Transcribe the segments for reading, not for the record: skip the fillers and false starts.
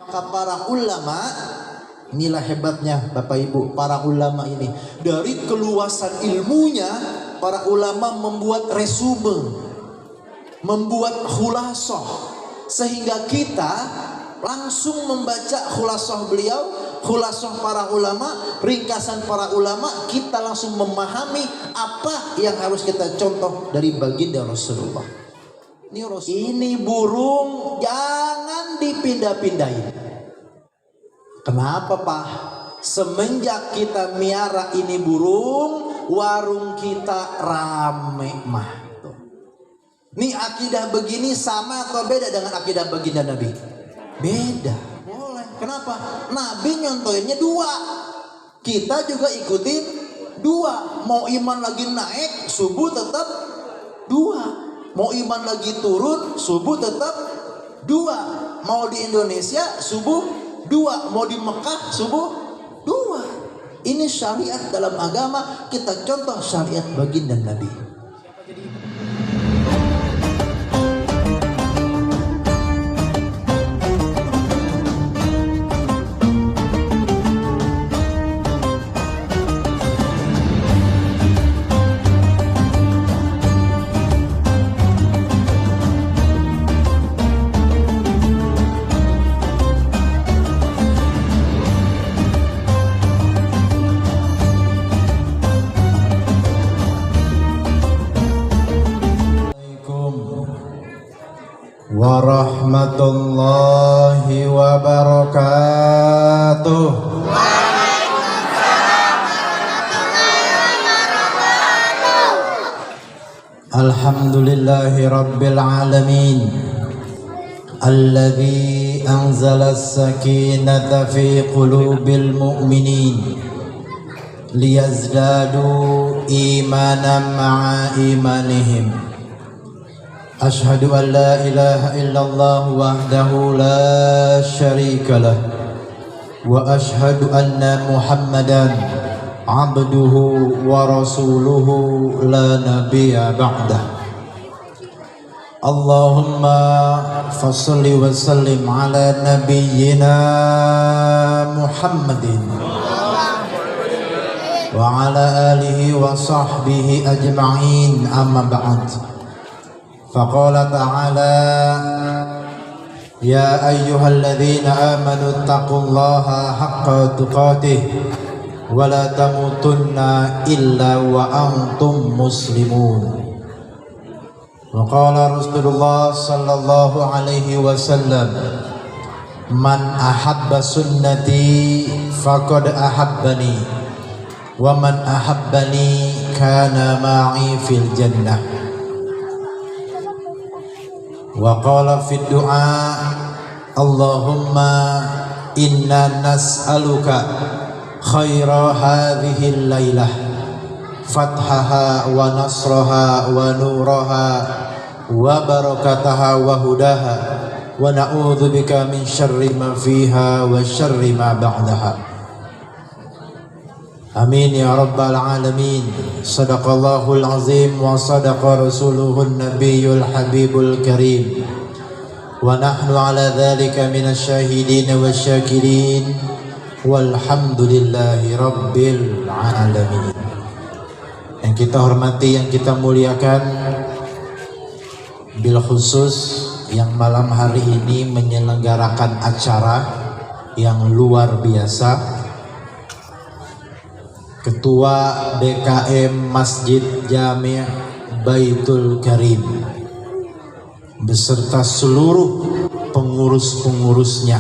Para ulama, inilah hebatnya Bapak Ibu, para ulama ini dari keluasan ilmunya, para ulama membuat resume, membuat khulasah, sehingga kita langsung membaca khulasah beliau, khulasah para ulama, ringkasan para ulama, kita langsung memahami apa yang harus kita contoh dari baginda Rasulullah. Ini burung jangan dipindah-pindahin. Kenapa Pak? Semenjak kita miara ini burung, warung kita rame mah. Nih akidah begini sama atau beda dengan akidah baginda Nabi? Beda. Boleh. Kenapa? Nabi nyontoinnya dua, kita juga ikutin dua. Mau iman lagi naik, subuh tetap dua. Mau iman lagi turun, subuh tetap dua. Mau di Indonesia, subuh dua. Mau di Mekah, subuh dua. Ini syariat dalam agama, kita contoh syariat baginda Nabi. Warahmatullahi wabarakatuh. Waalaikumsalam warahmatullahi wabarakatuh. Alhamdulillahi rabbil alamin, alladzi anzala as-sakinata fi qulubil mu'minin liyazdadu imanan ma'a imanihim. Ashhadu an la ilaha illallah wahdahu la syarika lah, wa ashhadu anna Muhammadan abduhu wa rasuluhu la nabiyya ba'dah. Allahumma fassalli wa sallim ala nabiyyina Muhammadin wa ala alihi wa sahbihi ajma'in, amma ba'd. فقال تعالى يا أيها الذين آمنوا اتقوا الله حق تقاته ولا تموتن إلا وأنتم مسلمون. وقال رسول الله صلى الله عليه وسلم من أحب سنتي فقد أحبني ومن أحبني كان معي في الجنة. Wa qala fi du'a Allahumma inna nas'aluka khaira hadhihi al-lailah fathaha wa nasraha wa nuraha wa barakataha wa hudaha wa na'udzubika min syarri ma fiha wa syarri ma ba'daha. Amin ya rabbal alamin. Sadaqallahul azim wa sadaqa rasuluhun nabiyyul habibul karim. Wa nahnu ala dhalika minasy syahidin wasyakirin. Walhamdulillahi rabbil alamin. Yang kita hormati, yang kita muliakan, bil khusus yang malam hari ini menyelenggarakan acara yang luar biasa, Ketua DKM Masjid Jami' Baitul Karim beserta seluruh pengurus-pengurusnya.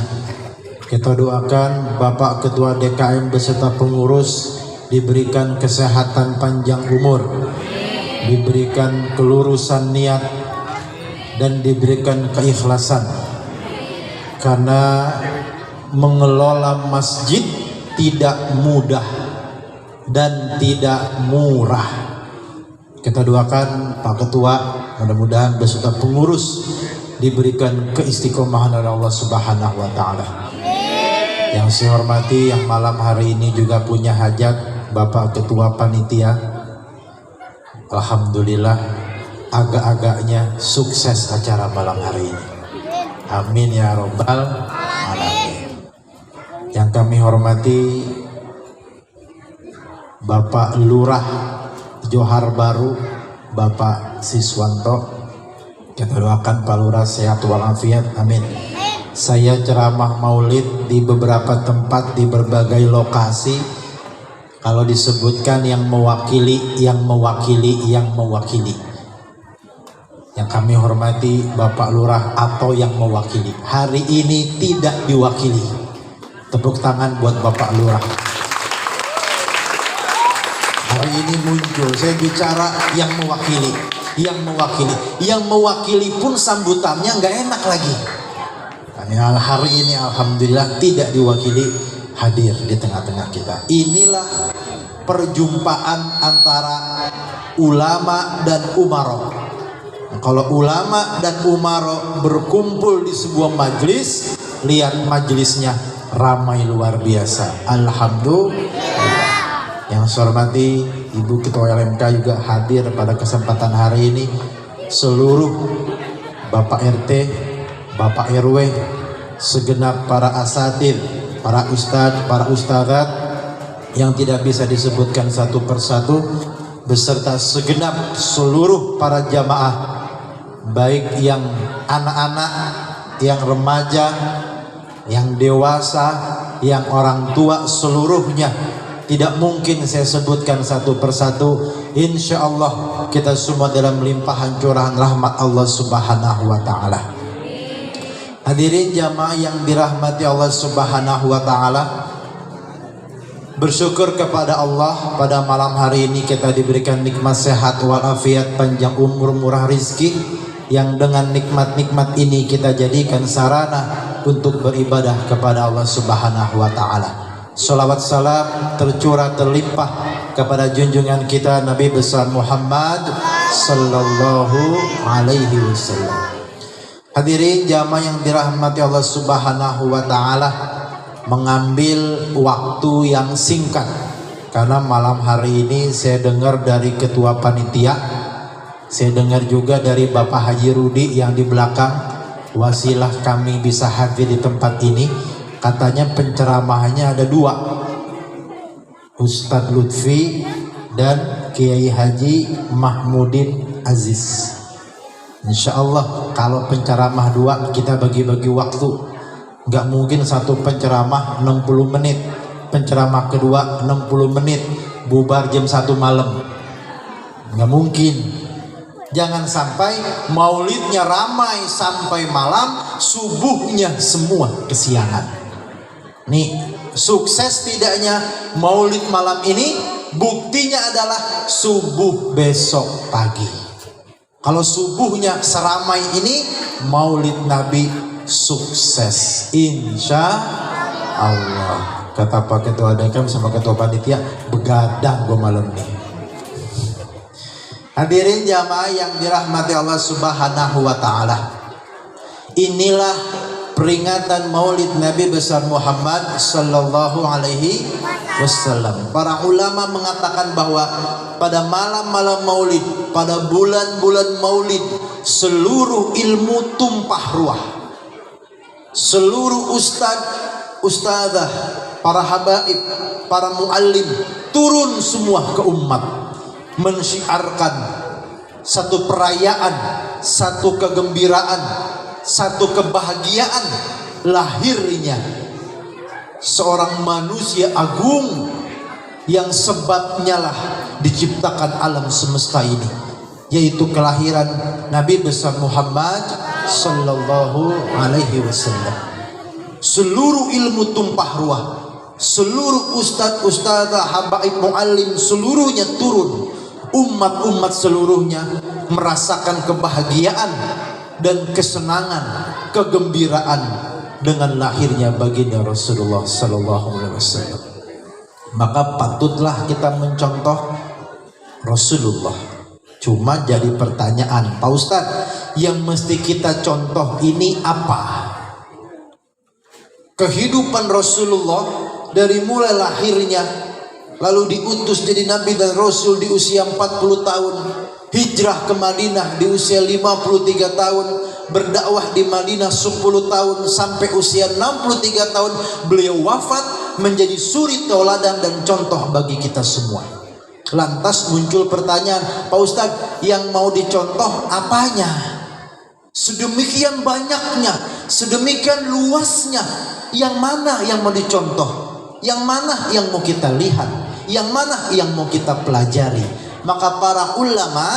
Kita doakan Bapak Ketua DKM beserta pengurus diberikan kesehatan panjang umur, diberikan kelurusan niat, dan diberikan keikhlasan, karena mengelola masjid tidak mudah dan tidak murah. Kita doakan Pak Ketua mudah-mudahan beserta pengurus diberikan keistiqomahan oleh Allah Subhanahu wa taala. Yang saya hormati, yang malam hari ini juga punya hajat, Bapak Ketua Panitia. Alhamdulillah agak-agaknya sukses acara malam hari ini. Amin ya robbal alamin. hormati Bapak Lurah Johar Baru, Bapak Siswanto. Kita doakan Pak Lurah sehat walafiat, amin. Saya ceramah maulid di beberapa tempat di berbagai lokasi. Kalau disebutkan yang mewakili. Yang kami hormati Bapak Lurah atau yang mewakili. Hari ini tidak diwakili. Tepuk tangan buat Bapak Lurah. Hari ini muncul, saya bicara yang mewakili. Yang mewakili pun sambutannya nggak enak lagi. Hari ini alhamdulillah tidak diwakili, hadir di tengah-tengah kita. Inilah perjumpaan antara ulama dan umaro. Kalau ulama dan umaro berkumpul di sebuah majlis, lihat majlisnya ramai luar biasa. Alhamdulillah. Yang saya hormati Ibu Ketua LMK juga hadir pada kesempatan hari ini. Seluruh Bapak RT, Bapak RW, segenap para asatid, para ustadz, para ustadzat yang tidak bisa disebutkan satu persatu, beserta segenap seluruh para jamaah, baik yang anak-anak, yang remaja, yang dewasa, yang orang tua, seluruhnya tidak mungkin saya sebutkan satu persatu. Insya Allah kita semua dalam limpahan curahan rahmat Allah Subhanahu wa Ta'ala. Hadirin jamaah yang dirahmati Allah Subhanahu wa Ta'ala, bersyukur kepada Allah pada malam hari ini kita diberikan nikmat sehat walafiat, panjang umur, murah rizki, yang dengan nikmat-nikmat ini kita jadikan sarana untuk beribadah kepada Allah Subhanahu wa Ta'ala. Salawat salam tercurah terlimpah kepada junjungan kita Nabi besar Muhammad sallallahu alaihi wasallam. Hadirin jamaah yang dirahmati Allah Subhanahu wa Ta'ala, mengambil waktu yang singkat karena malam hari ini saya dengar dari ketua panitia, saya dengar juga dari Bapak Haji Rudi yang di belakang, wasilah kami bisa hadir di tempat ini. Katanya penceramahannya ada dua, Ustadz Lutfi dan Kiai Haji Mahmudin Aziz. Insya Allah kalau penceramah dua kita bagi-bagi waktu. Nggak mungkin satu penceramah 60 menit, penceramah kedua 60 menit, bubar jam 1 malam. Nggak mungkin. Jangan sampai maulidnya ramai sampai malam, subuhnya semua kesiangan. Nih, sukses tidaknya maulid malam ini buktinya adalah subuh besok pagi. Kalau subuhnya seramai ini, maulid Nabi sukses insya Allah. Kata Pak Ketua Dekam sama Ketua Panitia, begadang gue malam ini. Hadirin jamaah yang dirahmati Allah Subhanahu wa Ta'ala, inilah peringatan maulid Nabi besar Muhammad sallallahu alaihi wasallam. Para ulama mengatakan bahwa pada malam-malam maulid, pada bulan-bulan maulid, seluruh ilmu tumpah ruah. Seluruh ustadz, ustadzah, para habaib, para muallim turun semua ke umat, mensyiarkan satu perayaan, satu kegembiraan, satu kebahagiaan lahirnya seorang manusia agung yang sebabnya lah diciptakan alam semesta ini, yaitu kelahiran Nabi besar Muhammad sallallahu alaihi wasallam. Seluruh ilmu tumpah ruah, seluruh ustadz, ustadzah, habaib, muallim, seluruhnya turun. Umat-umat seluruhnya merasakan kebahagiaan dan kesenangan, kegembiraan dengan lahirnya baginda Rasulullah sallallahu alaihi wasallam. Maka patutlah kita mencontoh Rasulullah. Cuma jadi pertanyaan, Pak Ustadz, yang mesti kita contoh ini apa? Kehidupan Rasulullah dari mulai lahirnya, lalu diutus jadi Nabi dan Rasul di usia 40 tahun, hijrah ke Madinah di usia 53 tahun, berdakwah di Madinah 10 tahun, sampai usia 63 tahun beliau wafat menjadi suri tauladan dan contoh bagi kita semua. Lantas muncul pertanyaan, Pak Ustadz, yang mau dicontoh apanya? Sedemikian banyaknya, sedemikian luasnya, yang mana yang mau dicontoh? Yang mana yang mau kita lihat? Yang mana yang mau kita pelajari? Maka para ulama,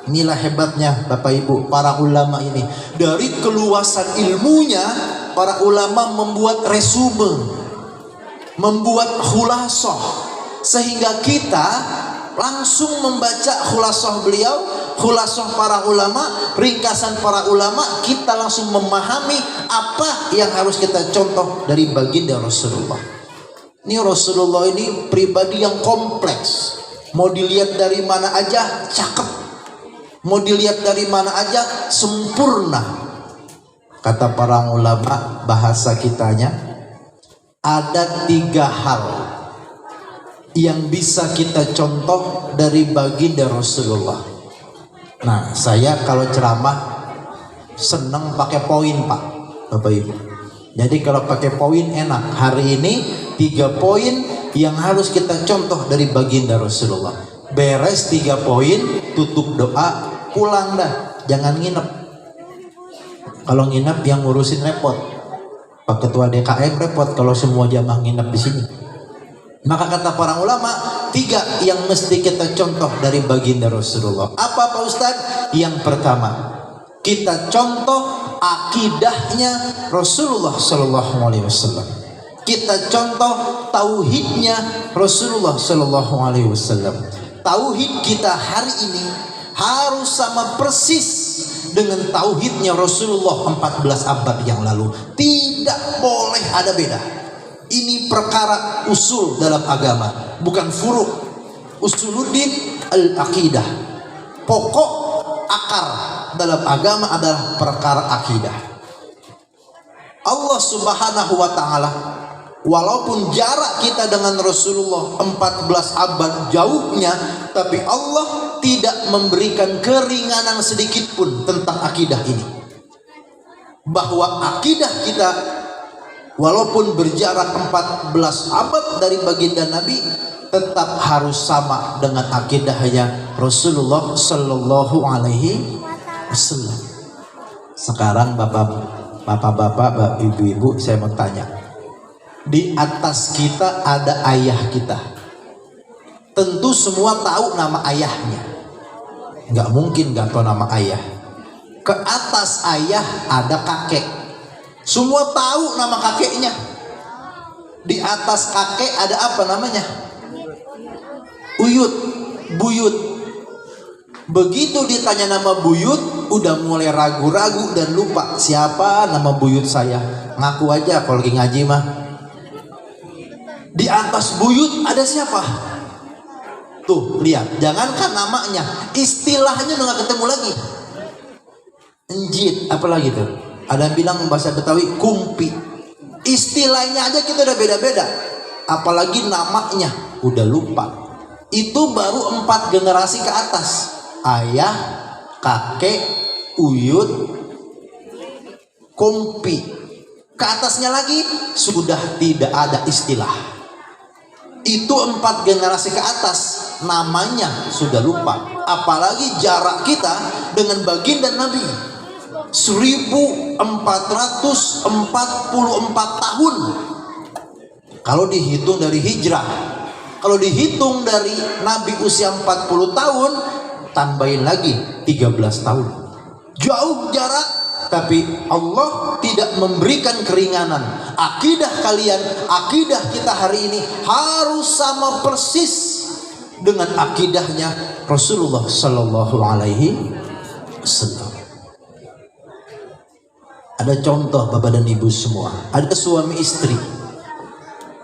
inilah hebatnya Bapak Ibu, para ulama ini dari keluasan ilmunya, para ulama membuat resume, membuat khulasah, sehingga kita langsung membaca khulasah beliau, khulasah para ulama, ringkasan para ulama, kita langsung memahami apa yang harus kita contoh dari baginda Rasulullah. Ini Rasulullah ini pribadi yang kompleks, mau dilihat dari mana aja cakep, mau dilihat dari mana aja sempurna. Kata para ulama, bahasa kitanya, ada 3 hal yang bisa kita contoh dari baginda Rasulullah. Nah, saya kalau ceramah seneng pakai poin, Pak, Bapak Ibu. Jadi kalau pakai poin enak. Hari ini 3 poin yang harus kita contoh dari baginda Rasulullah. Beres 3 poin, tutup doa, pulang dah, jangan nginep. Kalau nginep yang ngurusin repot. Pak Ketua DKM repot kalau semua jamaah nginep di sini. Maka kata para ulama, 3 yang mesti kita contoh dari baginda Rasulullah. Apa Pak Ustadz? Yang pertama, kita contoh akidahnya Rasulullah Sallallahu Alaihi Wasallam. Kita contoh tauhidnya Rasulullah Sallallahu Alaihi Wasallam. Tauhid kita hari ini harus sama persis dengan tauhidnya Rasulullah 14 abad yang lalu. Tidak boleh ada beda. Ini perkara usul dalam agama, bukan furu'. Usuluddin al-aqidah. Pokok akar dalam agama adalah perkara akidah. Allah Subhanahu wa taala, walaupun jarak kita dengan Rasulullah 14 abad jauhnya, tapi Allah tidak memberikan keringanan sedikit pun tentang akidah ini. Bahwa akidah kita walaupun berjarak 14 abad dari baginda Nabi, tetap harus sama dengan akidahnya Rasulullah Sallallahu Alaihi Wasallam. Sekarang bapak-bapak, ibu-ibu, saya mau tanya. Di atas kita ada ayah kita. Tentu semua tahu nama ayahnya. Nggak mungkin nggak tahu nama ayah. Ke atas ayah ada kakek. Semua tahu nama kakeknya. Di atas kakek ada apa namanya? Uyut, buyut. Begitu ditanya nama buyut, udah mulai ragu-ragu dan lupa siapa nama buyut saya. Ngaku aja kalau lagi ngaji mah. Di atas buyut ada siapa? Tuh, lihat. Jangankan namanya, istilahnya udah gak ketemu lagi. Enjit, apalagi tuh? Ada yang bilang bahasa Betawi kumpi. Istilahnya aja kita udah beda-beda. Apalagi namanya udah lupa. Itu baru 4 generasi ke atas. Ayah, kakek, uyut, kumpi. Ke atasnya lagi sudah tidak ada istilah. Itu 4 generasi ke atas, namanya sudah lupa. Apalagi jarak kita dengan baginda Nabi 1444 tahun. Kalau dihitung dari hijrah, kalau dihitung dari Nabi usia 40 tahun, tambahin lagi 13 tahun. Jauh jarak, tapi Allah tidak memberikan keringanan. Akidah kalian, akidah kita hari ini harus sama persis dengan akidahnya Rasulullah Sallallahu Alaihi Wasallam. Ada contoh Bapak dan Ibu semua. Ada suami istri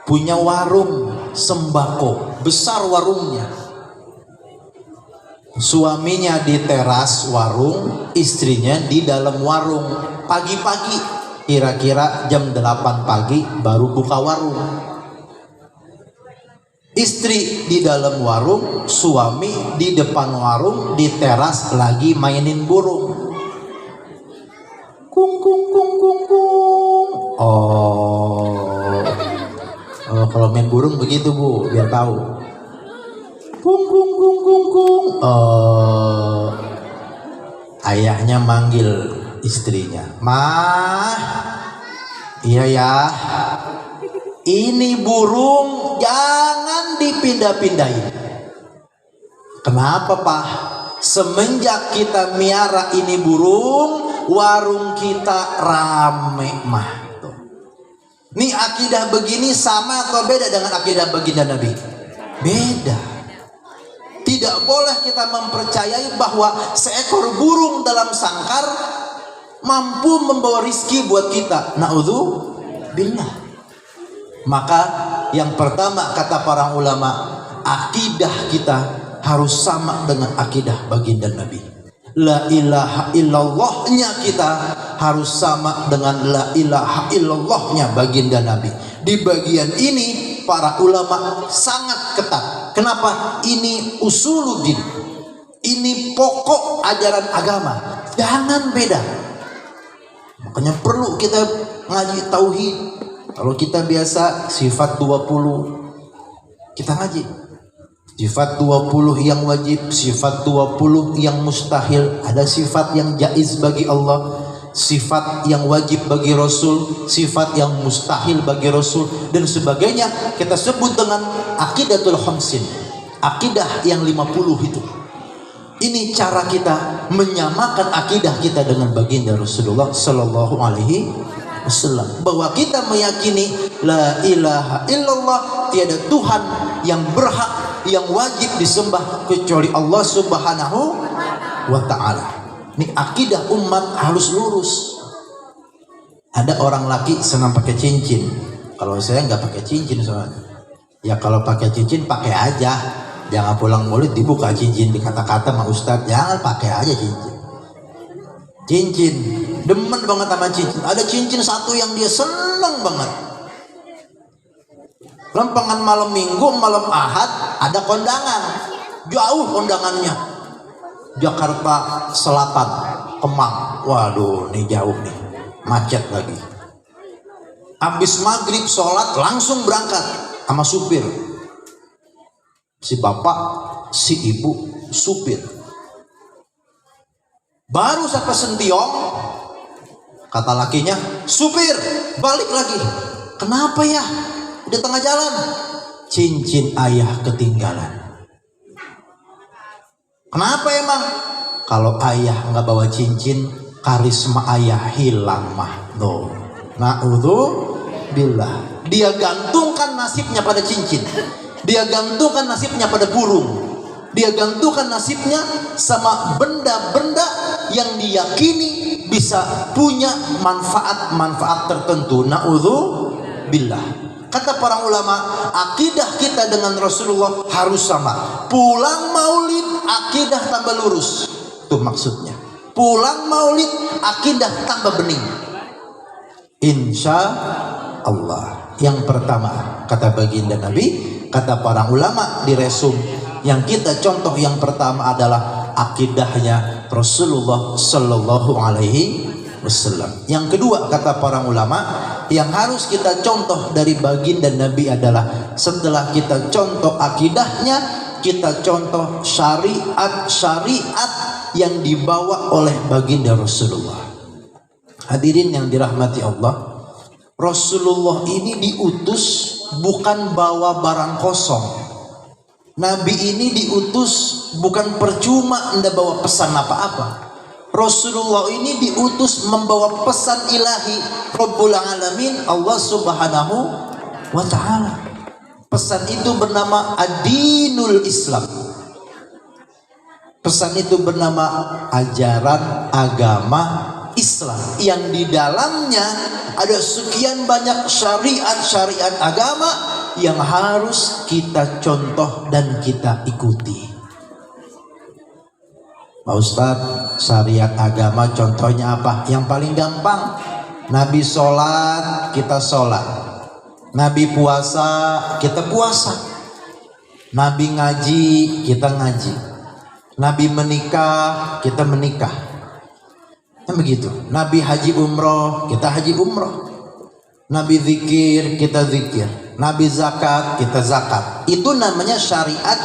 punya warung sembako, besar warungnya. Suaminya di teras warung, istrinya di dalam warung. Pagi-pagi, kira-kira jam 8 pagi baru buka warung. Istri di dalam warung, suami di depan warung, di teras lagi mainin burung. Kung kung kung kung kung. kalau main burung begitu Bu, biar tahu. Kung kung kung kung kung. Ayahnya manggil istrinya, "Mah, iya ya, ini burung jangan dipindah-pindahin." "Kenapa Pak?" "Semenjak kita miara ini burung, warung kita rame mah." Tuh. Nih akidah begini sama atau beda dengan akidah baginda Nabi? Beda. Tidak boleh kita mempercayai bahwa seekor burung dalam sangkar mampu membawa rizki buat kita. Na'udzubillah. Maka yang pertama kata para ulama, akidah kita harus sama dengan akidah baginda Nabi. La ilaha illallahnya kita harus sama dengan la ilaha illallahnya baginda Nabi. Di bagian ini para ulama sangat ketat. Kenapa? Ini usuluddin, ini pokok ajaran agama, jangan beda. Makanya perlu kita ngaji tauhid. Kalau kita biasa sifat 20, kita ngaji sifat 20 yang wajib, sifat 20 yang mustahil, ada sifat yang jaiz bagi Allah, sifat yang wajib bagi Rasul, sifat yang mustahil bagi Rasul, dan sebagainya. Kita sebut dengan aqidatul khamsin, akidah yang 50 itu. Ini cara kita menyamakan akidah kita dengan baginda Rasulullah Sallallahu Alaihi Wasallam, bahwa kita meyakini la ilaha illallah, tiada Tuhan yang berhak, yang wajib disembah kecuali Allah Subhanahu wa Ta'ala. Ini akidah umat harus lurus. Ada orang laki senang pakai cincin. Kalau saya nggak pakai cincin soalnya. Ya kalau pakai cincin pakai aja. Jangan pulang maulid dibuka cincin, dikata-kata sama Ustadz, jangan pakai aja cincin. Cincin, demen banget sama cincin. Ada cincin satu yang dia seneng banget. Lempengan malam minggu, malam ahad ada kondangan. Jauh kondangannya. Jakarta Selatan, Kemang. Waduh, nih jauh nih. Macet lagi. Habis maghrib sholat langsung berangkat sama supir. Si bapak, si ibu, supir. Baru sampai Sentiong, kata lakinya, "Supir, balik lagi." "Kenapa ya? Di tengah jalan." "Cincin ayah ketinggalan." "Kenapa emang?" "Kalau ayah nggak bawa cincin, karisma ayah hilang mah." Tuh, na'udzubillah. Dia gantungkan nasibnya pada cincin. Dia gantungkan nasibnya pada burung. Dia gantungkan nasibnya sama benda-benda yang diyakini bisa punya manfaat-manfaat tertentu. Na'udzubillah. Kata para ulama, akidah kita dengan Rasulullah harus sama. Pulang maulid, akidah tambah lurus. Itu maksudnya. Pulang maulid, akidah tambah bening. Insya Allah. Yang pertama, kata baginda Nabi, kata para ulama di resum, yang kita contoh yang pertama adalah akidahnya Rasulullah Sallallahu Alaihi Wasallam. Yang kedua, kata para ulama, yang harus kita contoh dari baginda Nabi adalah setelah kita contoh akidahnya, kita contoh syariat-syariat yang dibawa oleh baginda Rasulullah. Hadirin yang dirahmati Allah, Rasulullah ini diutus bukan bawa barang kosong. Nabi ini diutus bukan percuma Anda bawa pesan apa-apa. Rasulullah ini diutus membawa pesan ilahi Rabbul Alamin, Allah Subhanahu wa Ta'ala. Pesan itu bernama Ad-Dinul Islam. Pesan itu bernama ajaran agama Islam, yang di dalamnya ada sekian banyak syariat-syariat agama yang harus kita contoh dan kita ikuti. Pak Ustadz, syariat agama contohnya apa? Yang paling gampang, Nabi sholat, kita sholat. Nabi puasa, kita puasa. Nabi ngaji, kita ngaji. Nabi menikah, kita menikah. Kan begitu. Nabi haji umroh, kita haji umroh. Nabi zikir, kita zikir. Nabi zakat, kita zakat. Itu namanya syariat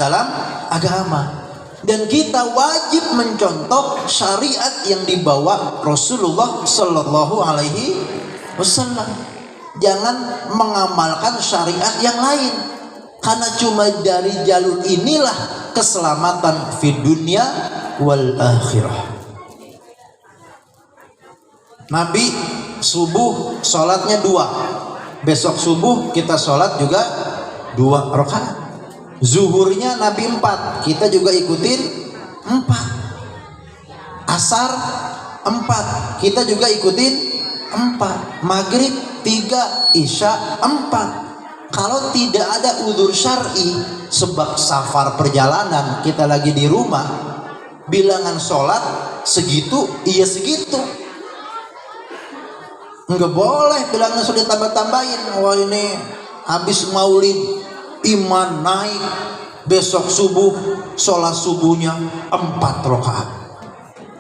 dalam agama. Dan kita wajib mencontoh syariat yang dibawa Rasulullah Sallallahu Alaihi Wasallam. Jangan mengamalkan syariat yang lain, karena cuma dari jalur inilah keselamatan fid dunya wal akhirah. Nabi subuh sholatnya 2. Besok subuh kita sholat juga 2 rakaat. Zuhurnya Nabi 4, kita juga ikutin 4. Asar 4, kita juga ikutin 4. Maghrib 3, Isya 4. Kalau tidak ada udzur syar'i, sebab safar perjalanan, kita lagi di rumah, bilangan sholat segitu, iya segitu. Enggak boleh bilangan sudah tambah-tambahin. Wah, ini habis maulid, iman naik, besok subuh sholat subuhnya 4 rakaat.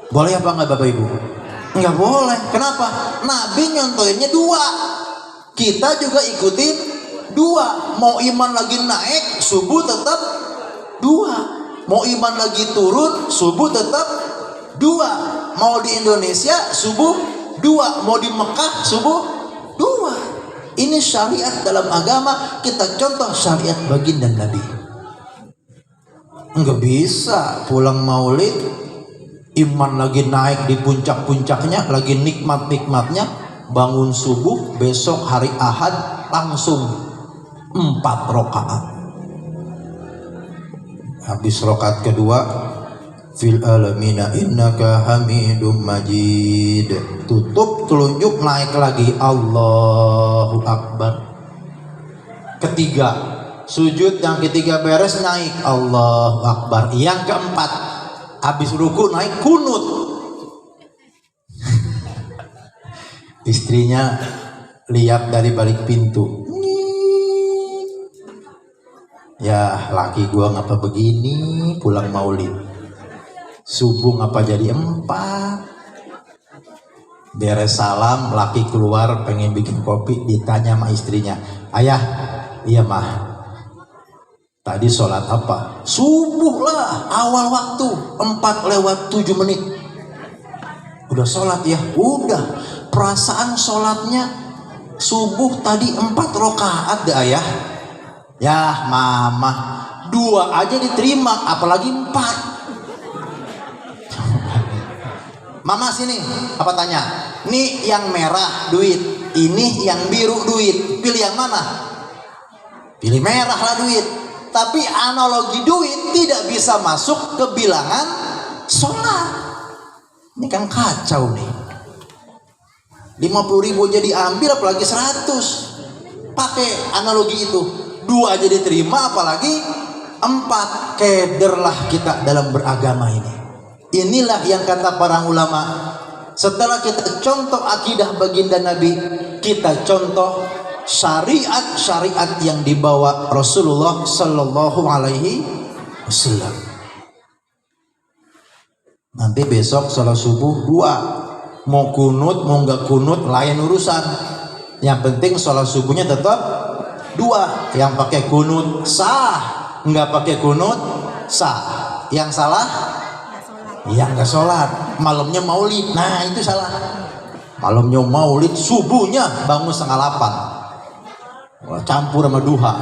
Boleh apa enggak Bapak Ibu? Enggak boleh. Kenapa? Nabi nyontoinnya 2, kita juga ikutin 2. Mau iman lagi naik, subuh tetap 2. Mau iman lagi turun, subuh tetap 2. Mau di Indonesia subuh 2, mau di Mekah subuh 2. Ini syariat dalam agama, kita contoh syariat baginda Nabi. Enggak bisa pulang maulid, iman lagi naik di puncak-puncaknya, lagi nikmat-nikmatnya, bangun subuh besok hari Ahad langsung 4 rakaat. Habis rakaat kedua, fil alamina innaka hamidum majid, tutup telunjuk naik lagi Allahu Akbar. Ketiga sujud, yang ketiga beres naik Allahu Akbar. Yang keempat habis ruku naik kunut. Istrinya lihat dari balik pintu, ya laki gua ngapa begini, pulang maulid subuh ngapa jadi 4. Beres salam, laki keluar pengen bikin kopi, ditanya sama istrinya, ayah, iya mah, tadi sholat apa? Subuh lah, awal waktu 4:07. Udah sholat ya? Udah. Perasaan sholatnya subuh tadi 4 rakaat deh ayah. Ya mama, 2 aja diterima, apalagi 4. Mama sini, apa tanya? Nih yang merah duit, ini yang biru duit, pilih yang mana? Pilih merah lah duit. Tapi analogi duit tidak bisa masuk ke bilangan sholat. Ini kan kacau nih. 50.000 aja diambil, apalagi 100. Pakai analogi itu, 2 aja diterima, apalagi 4. Kederlah kita dalam beragama ini. Inilah yang kata para ulama, setelah kita contoh akidah baginda Nabi, kita contoh syariat yang dibawa Rasulullah Sallallahu Alaihi Wasallam. Nanti besok sholat subuh 2, mau kunut mau nggak kunut lain urusan. Yang penting sholat subuhnya tetap 2. Yang pakai kunut sah, nggak pakai kunut sah. Yang salah yang nggak sholat, malamnya maulid, nah itu salah. Malamnya maulid, subuhnya bangun 7:30, campur sama duha.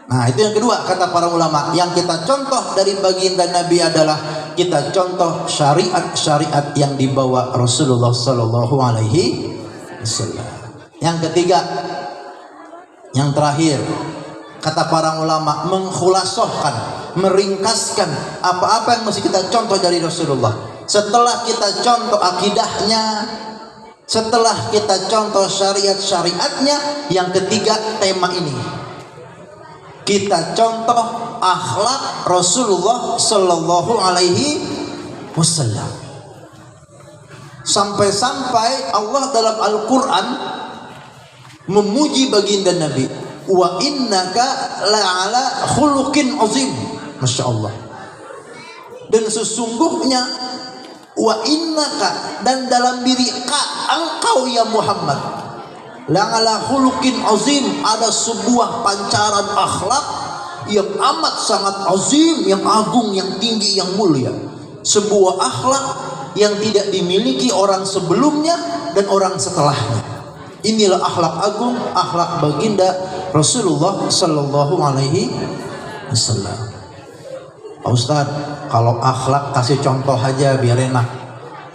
Nah itu yang kedua kata para ulama, yang kita contoh dari baginda Nabi adalah kita contoh syariat yang dibawa Rasulullah Sallallahu Alaihi Wasallam. Yang ketiga, yang terakhir, kata para ulama, mengkhulasohkan, meringkaskan apa-apa yang mesti kita contoh dari Rasulullah. Setelah kita contoh akidahnya, setelah kita contoh syariatnya, yang ketiga tema ini, kita contoh akhlak Rasulullah Sallallahu Alaihi Wasallam. Sampai-sampai Allah dalam Al-Quran memuji baginda Nabi, wa innaka la'ala khuluqin azim. Masya Allah. Dan sesungguhnya wa innaka, dan dalam diri engkau ya Muhammad, la'ala khuluqin azim, ada sebuah pancaran akhlak yang amat sangat azim, yang agung, yang tinggi, yang mulia. Sebuah akhlak yang tidak dimiliki orang sebelumnya dan orang setelahnya. Inilah akhlak agung, akhlak baginda Rasulullah sallallahu alaihi wasallam. Pak Ustadz, kalau akhlak kasih contoh aja biar enak,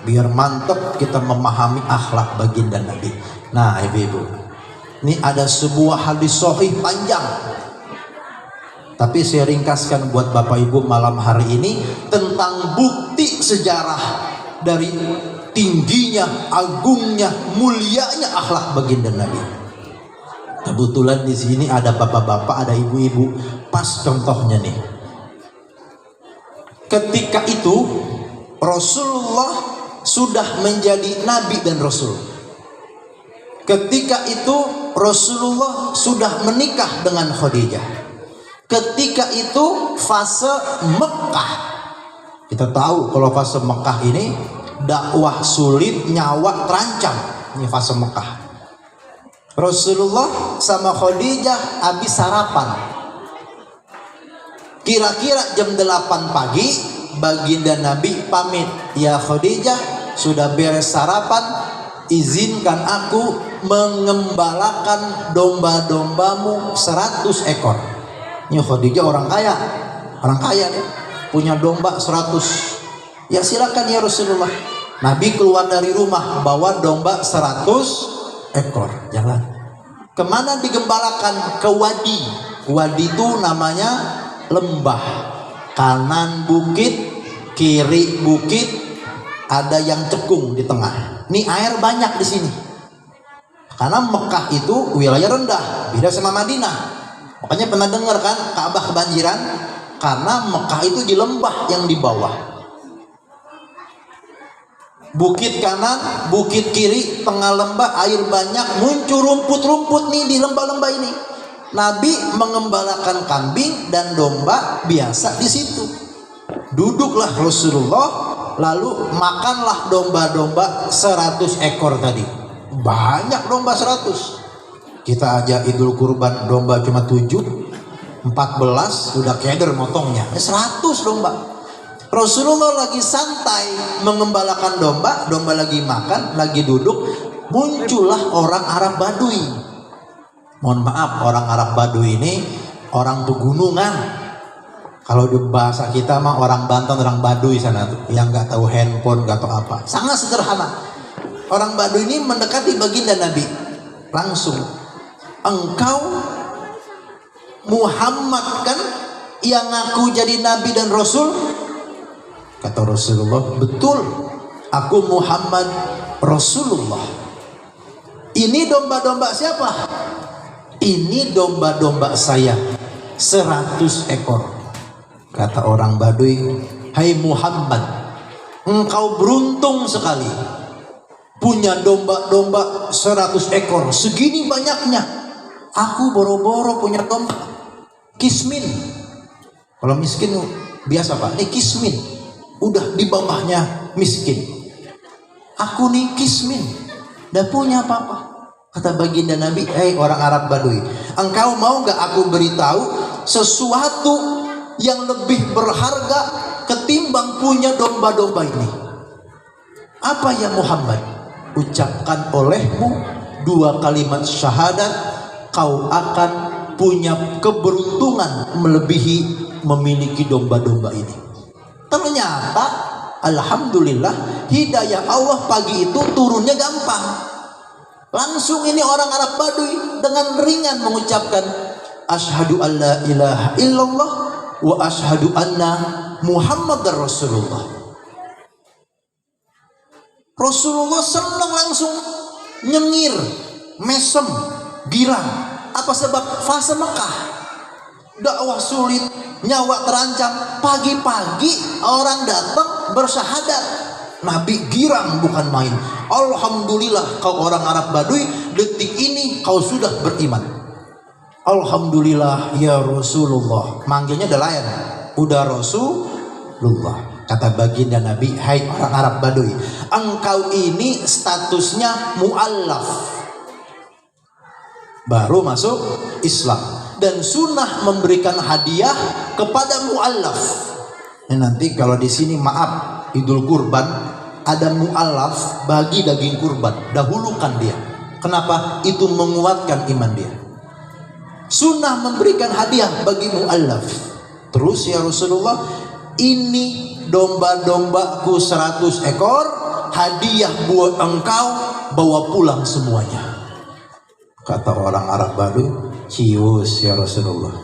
biar mantep kita memahami akhlak baginda Nabi. Nah ibu-ibu, ini ada sebuah hadis sahih panjang, tapi saya ringkaskan buat bapak ibu malam hari ini tentang bukti sejarah dari tingginya, agungnya, mulianya akhlak baginda Nabi. Kebetulan di sini ada bapak-bapak, ada ibu-ibu, pas contohnya nih. Ketika itu Rasulullah sudah menjadi nabi dan rasul. Ketika itu Rasulullah sudah menikah dengan Khadijah. Ketika itu fase Mekah. Kita tahu kalau fase Mekah ini dakwah sulit, nyawa terancam. Ini fase Mekah. Rasulullah sama Khadijah habis sarapan. Kira-kira jam 8 pagi baginda Nabi pamit, "Ya Khadijah, sudah beres sarapan, izinkan aku mengembalakan domba-dombamu 100 ekor. Ini Khadijah orang kaya ya, punya domba 100. Ya silakan ya Rasulullah. Nabi keluar dari rumah bawa domba 100 ekor. Jalan. Kemana digembalakan? Ke wadi. Wadi itu namanya lembah. Kanan bukit, kiri bukit, ada yang cekung di tengah. Ini air banyak di sini. Karena Mekah itu wilayah rendah, beda sama Madinah. Makanya pernah dengar kan Ka'bah kebanjiran? Karena Mekah itu di lembah yang di bawah. Bukit kanan, bukit kiri, tengah lembah, air banyak, muncul rumput-rumput nih di lembah-lembah ini. Nabi mengembalakan kambing dan domba biasa di situ. Duduklah Rasulullah, lalu makanlah domba-domba 100 ekor tadi. Banyak domba 100. Kita aja Idul Kurban domba cuma 7, 14 sudah keder motongnya. 100 domba. Rasulullah lagi santai mengembalakan domba, domba lagi makan, lagi duduk, muncullah orang Arab Baduy. Mohon maaf, orang Arab Baduy ini orang pegunungan. Kalau di bahasa kita mah orang Banten, orang Baduy sana tuh, yang nggak tahu handphone, nggak tahu apa. Sangat sederhana. Orang Baduy ini mendekati baginda Nabi langsung. Engkau Muhammad kan yang ngaku jadi Nabi dan Rasul? Kata Rasulullah, betul, aku Muhammad Rasulullah. Ini domba-domba siapa? Ini domba-domba saya 100 ekor. Kata orang Baduy, hai Muhammad, engkau beruntung sekali punya domba-domba 100 ekor, segini banyaknya. Aku boro-boro punya domba kismin. Kalau miskin biasa Pak, ini kismin. Udah di bawahnya miskin. Aku nih kismin, gak punya apa-apa. Kata baginda Nabi, hei orang Arab Baduy, engkau mau gak aku beritahu sesuatu yang lebih berharga ketimbang punya domba-domba ini? Apa ya Muhammad? Ucapkan olehmu 2 kalimat syahadat, kau akan punya keberuntungan melebihi memiliki domba-domba ini. Ternyata alhamdulillah hidayah Allah pagi itu turunnya gampang. Langsung ini orang Arab Baduy dengan ringan mengucapkan asyhadu alla ilaha illallah wa asyhadu anna Muhammadar Rasulullah. Rasulullah senang langsung nyengir, mesem, girang. Apa sebab? Fase Mekah, dakwah sulit, nyawa terancam. Pagi-pagi orang datang bersyahadat. Nabi girang bukan main. Alhamdulillah kau orang Arab Baduy, detik ini kau sudah beriman. Alhamdulillah ya Rasulullah. Manggilnya udah lain, udah Rasulullah. Kata baginda Nabi, hai orang Arab Baduy, engkau ini statusnya mu'allaf. baru masuk Islam. Dan sunnah memberikan hadiah kepada mu'allaf. Nanti kalau di sini maaf Idul Kurban ada mu'allaf bagi daging kurban, dahulukan dia. Kenapa? Itu menguatkan iman dia. Sunnah memberikan hadiah bagi mu'allaf. Terus ya Rasulullah, ini domba-dombaku 100 ekor, hadiah buat engkau, bawa pulang semuanya. Kata orang Arab Baduy, cius ya Rasulullah.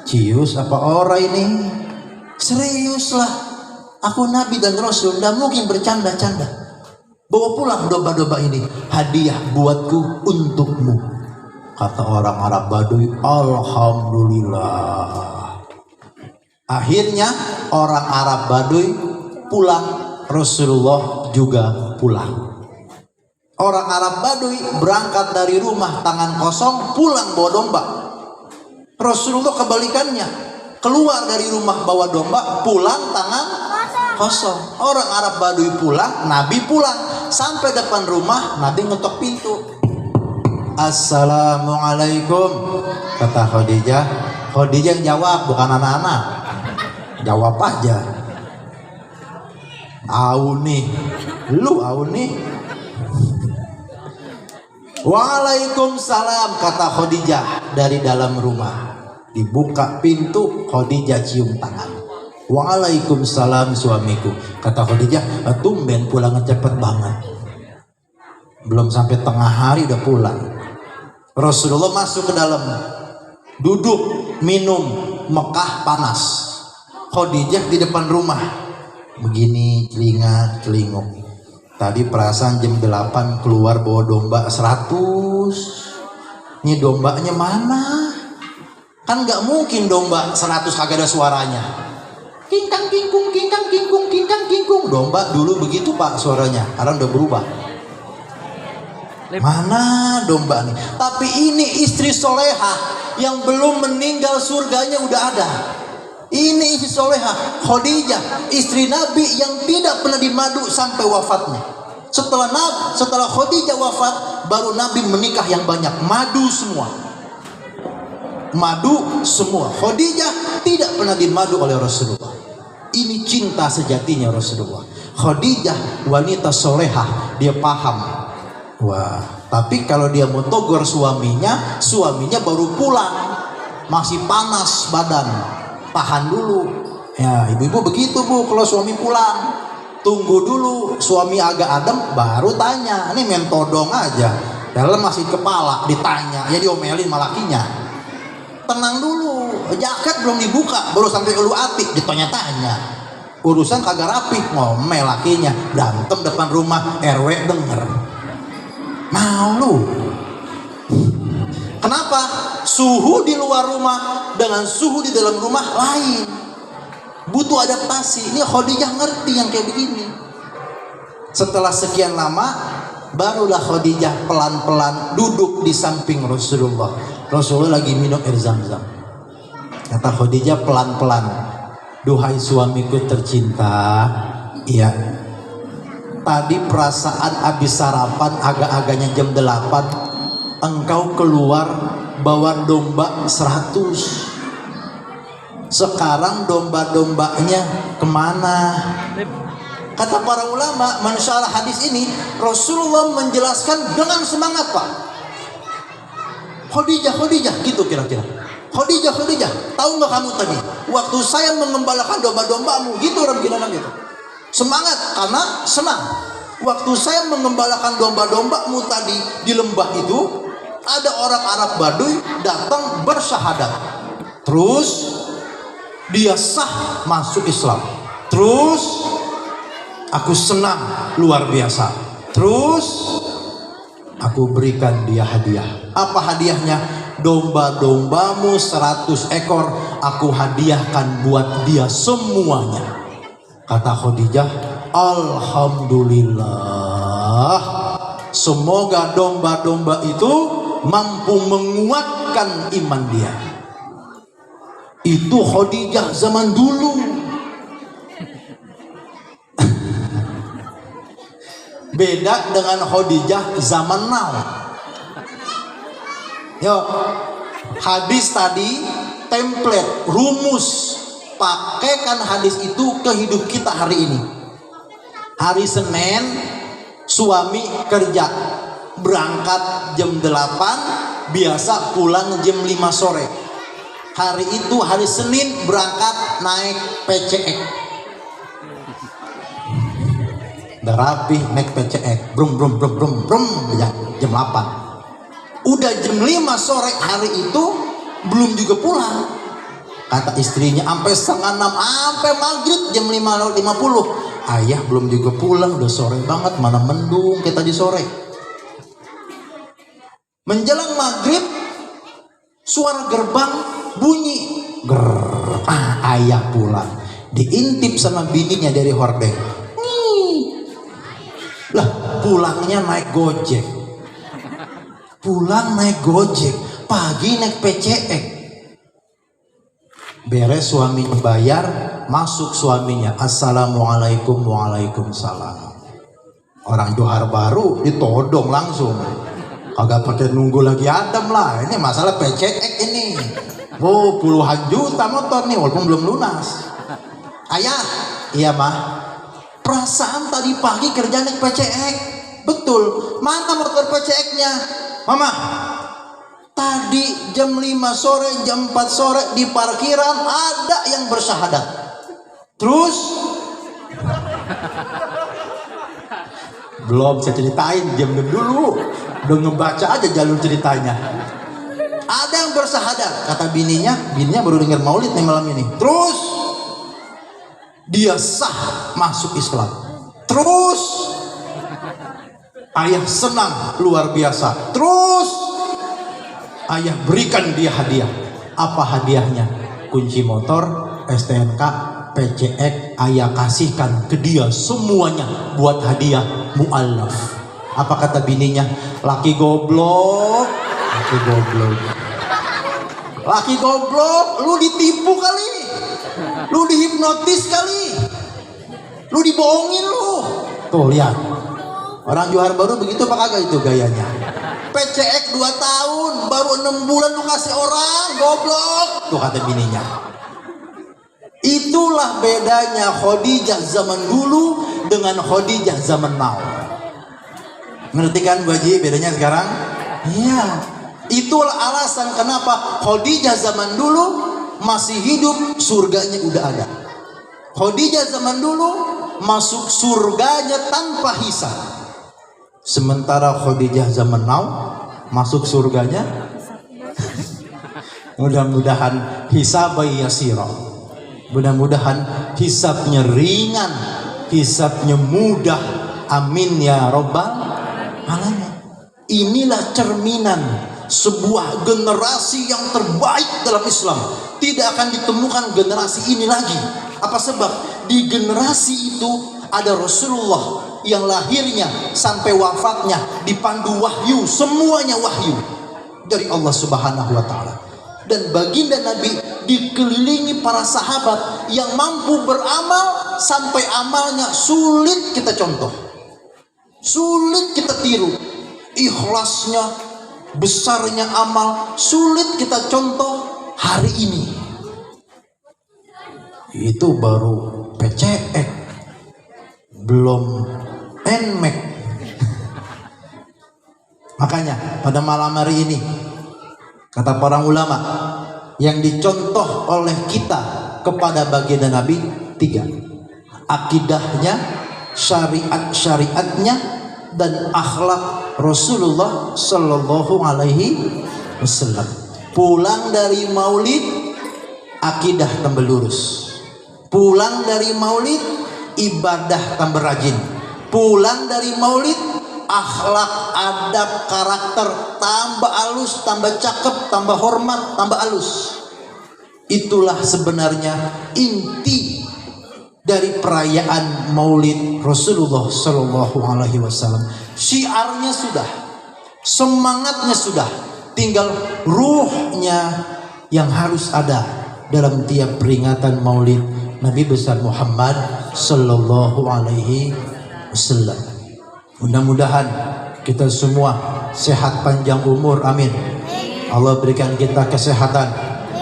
Cius apa orang ini? Serius lah, aku Nabi dan Rasul, tidak mungkin bercanda-canda. Bawa pulang domba-domba ini, hadiah buatku untukmu. Kata orang Arab Baduy, alhamdulillah. Akhirnya orang Arab Baduy pulang, Rasulullah juga pulang. Orang Arab Baduy berangkat dari rumah tangan kosong, pulang bawa domba. Rasulullah kebalikannya, keluar dari rumah bawa domba, pulang tangan kosong. Orang Arab Baduy pulang, Nabi pulang. Sampai depan rumah, Nabi ngetok pintu. Assalamualaikum, kata Khadijah. Khadijah yang jawab, bukan anak-anak. Jawab aja. Auni, lu Auni. Waalaikumsalam, kata Khadijah dari dalam rumah. Dibuka pintu, Khadijah cium tangan. Waalaikumsalam suamiku, kata Khadijah. Tumben pulang cepet banget. Belum sampai tengah hari udah pulang. Rasulullah masuk ke dalam, duduk minum, Mekah panas. Khadijah di depan rumah, begini telinga celinguk. Tadi perasaan jam 8 keluar bawa domba 100. Ini dombanya mana? Kan gak mungkin domba 100 kagak ada suaranya. Kingkang kingkung, kingkang kingkung, kingkang kingkung. Domba dulu begitu Pak suaranya, sekarang udah berubah. Mana domba nih? Tapi ini istri solehah yang belum meninggal, surganya udah ada. Ini istri solehah, Khadijah, istri Nabi yang tidak pernah dimadu sampai wafatnya. Setelah Khadijah wafat, baru Nabi menikah yang banyak, madu semua. Madu semua. Khadijah tidak pernah dimadu oleh Rasulullah. Ini cinta sejatinya Rasulullah. Khadijah wanita solehah, dia paham. Wah, tapi kalau dia mau togor suaminya baru pulang, masih panas badan. Tahan dulu. Ya, ibu-ibu begitu Bu, kalau suami pulang. Tunggu dulu suami agak adem baru tanya. Ini main todong aja. Dalam masih kepala ditanya, ya diomelin sama lakinya. Tenang dulu, jaket belum dibuka, baru sampai ulu atik ditanya-tanya. Urusan kagak rapi, ngomel lakinya. Berantem depan rumah, RW denger. Malu. Kenapa? Suhu di luar rumah dengan suhu di dalam rumah lain. Butuh adaptasi. Ini Khadijah ngerti yang kayak begini. Setelah sekian lama, barulah Khadijah pelan-pelan duduk di samping Rasulullah. Rasulullah lagi minum air zam-zam. Kata Khadijah pelan-pelan, duhai suamiku tercinta, iya. Tadi perasaan habis sarapan agak-agaknya jam 8. Engkau keluar bawa domba 100. Sekarang domba-dombanya kemana? Kata para ulama mensyarah hadis ini, Rasulullah menjelaskan dengan semangat Pak. Khadijah gitu kira-kira. Khadijah, tahu nggak kamu tadi? Waktu saya mengembalakan domba-dombamu, gitu orang bilang gitu. Semangat karena senang. Waktu saya mengembalakan domba-dombamu tadi di lembah itu, ada orang Arab Baduy datang bersyahadat. Terus dia sah masuk Islam. Terus aku senang luar biasa. Terus aku berikan dia hadiah. Apa hadiahnya? Domba-dombamu 100 ekor aku hadiahkan buat dia semuanya. Kata Khadijah, alhamdulillah. Semoga domba-domba itu mampu menguatkan iman dia. Itu Khadijah zaman dulu. Beda dengan Khadijah zaman now. Yuk, hadis tadi template, rumus. Pakaikan hadis itu ke hidup kita hari ini. Hari Senin suami kerja, berangkat jam 8, biasa pulang jam 5 sore. Hari itu hari Senin berangkat naik PCX. Udah rapi naik PCX, brum brum brum brum brum ya, jam 8. Udah jam 5 sore hari itu belum juga pulang. Kata istrinya sampai setengah 6, sampai maghrib jam 5.50. Ayah belum juga pulang, udah sore banget, mana mendung kita di sore. Menjelang maghrib suara gerbang bunyi, ayah pulang. Diintip sama bininya dari hordeng. Lah pulangnya naik gojek. Pulang naik gojek, pagi naik PCX. Beres suaminya bayar, masuk suaminya, assalamualaikum, waalaikumsalam. Orang Johar Baru ditodong langsung, agak pakai nunggu lagi adem lah. Ini masalah PCX ini. Wow, puluhan juta motor nih walaupun belum lunas. Ayah, iya mah. Perasaan tadi pagi kerja naik PCX. Betul. Mana motor PCX-nya? Mama, tadi jam 5 sore, jam 4 sore di parkiran ada yang bersyahadat. Terus belum saya ceritain, diam dulu. Udah ngebaca aja jalur ceritanya. Ada yang bersyahadat, kata bininya baru dengar maulid nih malam ini. Terus dia sah masuk Islam. Terus ayah senang luar biasa. Terus ayah berikan dia hadiah. Apa hadiahnya? Kunci motor, STNK, PCX. Ayah kasihkan ke dia semuanya buat hadiah mu'allaf. Apa kata bininya? Laki goblok. Laki goblok. Laki goblok. Lu ditipu kali. Lu dihipnotis kali. Lu dibohongin lu. Tuh lihat. Orang Johar Baru begitu apa kagak itu gayanya? PCX 2 tahun, baru 6 bulan lu kasih orang, goblok. Tuh kata bininya. Itulah bedanya Khadijah zaman dulu dengan Khadijah zaman now. Ngerti kan Bu Haji bedanya sekarang? Iya. Itulah alasan kenapa Khadijah zaman dulu masih hidup, surganya udah ada. Khadijah zaman dulu masuk surganya tanpa hisab. Sementara Khadijah zaman now masuk surganya mudah-mudahan hisabai yasira. Mudah-mudahan hisabnya ringan, hisabnya mudah. Amin ya rabbal alamin. Inilah cerminan sebuah generasi yang terbaik dalam Islam. Tidak akan ditemukan generasi ini lagi. Apa sebab? Di generasi itu ada Rasulullah yang lahirnya sampai wafatnya dipandu wahyu, semuanya wahyu dari Allah Subhanahu wa taala. Dan baginda Nabi dikelilingi para sahabat yang mampu beramal sampai amalnya sulit kita contoh. Sulit kita tiru. Ikhlasnya, besarnya amal sulit kita contoh hari ini. Itu baru PCX, belum NMAX. Makanya pada malam hari ini kata para ulama yang dicontoh oleh kita kepada baginda Nabi 3. Akidahnya, syariatnya, dan akhlak Rasulullah Sallallahu Alaihi Wasallam. Pulang dari maulid, akidah tambah lurus. Pulang dari maulid, ibadah tambah rajin. Pulang dari maulid, akhlak, adab, karakter tambah halus, tambah cakep, tambah hormat, tambah halus. Itulah sebenarnya inti dari perayaan Maulid Rasulullah Sallallahu Alaihi Wasallam. Syiarnya sudah, semangatnya sudah, tinggal ruhnya yang harus ada dalam tiap peringatan Maulid Nabi besar Muhammad Sallallahu Alaihi Wasallam. Mudah-mudahan kita semua sehat panjang umur, amin. Allah berikan kita kesehatan.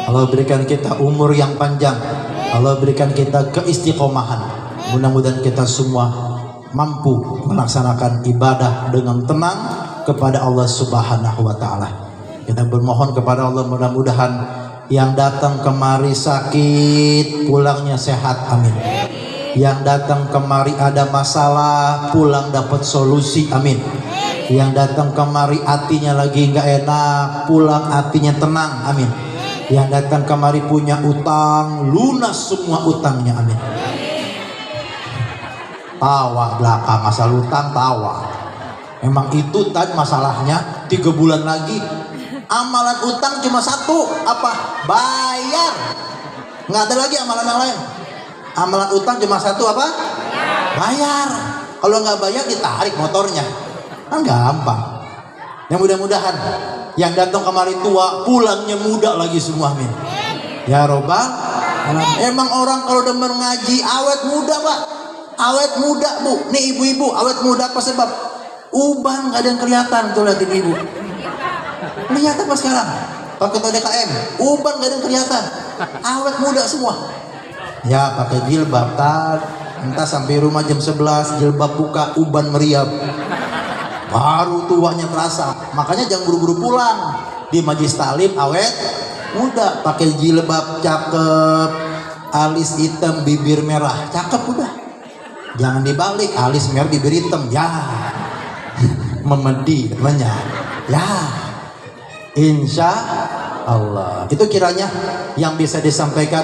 Allah berikan kita umur yang panjang. Allah berikan kita keistiqomahan. Mudah-mudahan kita semua mampu melaksanakan ibadah dengan tenang kepada Allah Subhanahu wa taala. Kita bermohon kepada Allah, mudah-mudahan yang datang kemari sakit pulangnya sehat, amin. Yang datang kemari ada masalah pulang dapat solusi, amin. Yang datang kemari hatinya lagi nggak enak pulang hatinya tenang, amin. Yang datang kemari punya utang lunas semua utangnya, amin. Tawa belakang masalah utang, tawa. Memang itu tadi masalahnya. 3 bulan lagi amalan utang cuma satu, apa? Bayar. Nggak ada lagi amalan yang lain. Amalan utang cuma satu, apa? Bayar. Kalau nggak bayar ditarik motornya, kan gampang. Yang mudah-mudahan yang datang kemari tua pulangnya muda lagi semua, amin. Ya robbal alamin. Emang orang kalau demen ngaji awet muda, Pak. Awet muda, Bu. Nih ibu-ibu awet muda apa sebab? Uban nggak ada yang kelihatan tuh, lihat ibu. Lihat apa sekarang? Pakai DKM, uban nggak ada yang kelihatan. Awet muda semua. Ya pakai jilbab, entah sampai rumah jam 11 jilbab buka, uban meriap. Baru tuanya terasa. Makanya jangan buru-buru pulang. Di majlis talim awet muda, pakai jilbab cakep, alis hitam, bibir merah, cakep udah. Jangan dibalik, alis merah, bibir hitam, ya memedi namanya, ya. Insya Allah. Itu kiranya yang bisa disampaikan,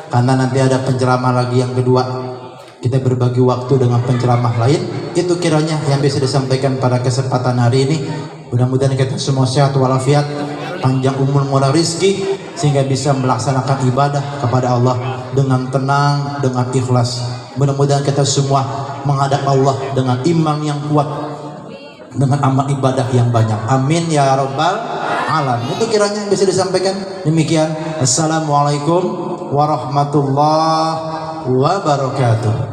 karena nanti ada penceramah lagi yang kedua. Kita berbagi waktu dengan penceramah lain. Itu kiranya yang bisa disampaikan pada kesempatan hari ini. Mudah-mudahan kita semua sehat walafiat, panjang umur murah rizki, sehingga bisa melaksanakan ibadah kepada Allah dengan tenang, dengan ikhlas. Mudah-mudahan kita semua menghadap Allah dengan iman yang kuat, dengan amal ibadah yang banyak. Amin ya rabbal alamin. Itu kiranya yang bisa disampaikan. Demikian. Assalamualaikum warahmatullahi wabarakatuh.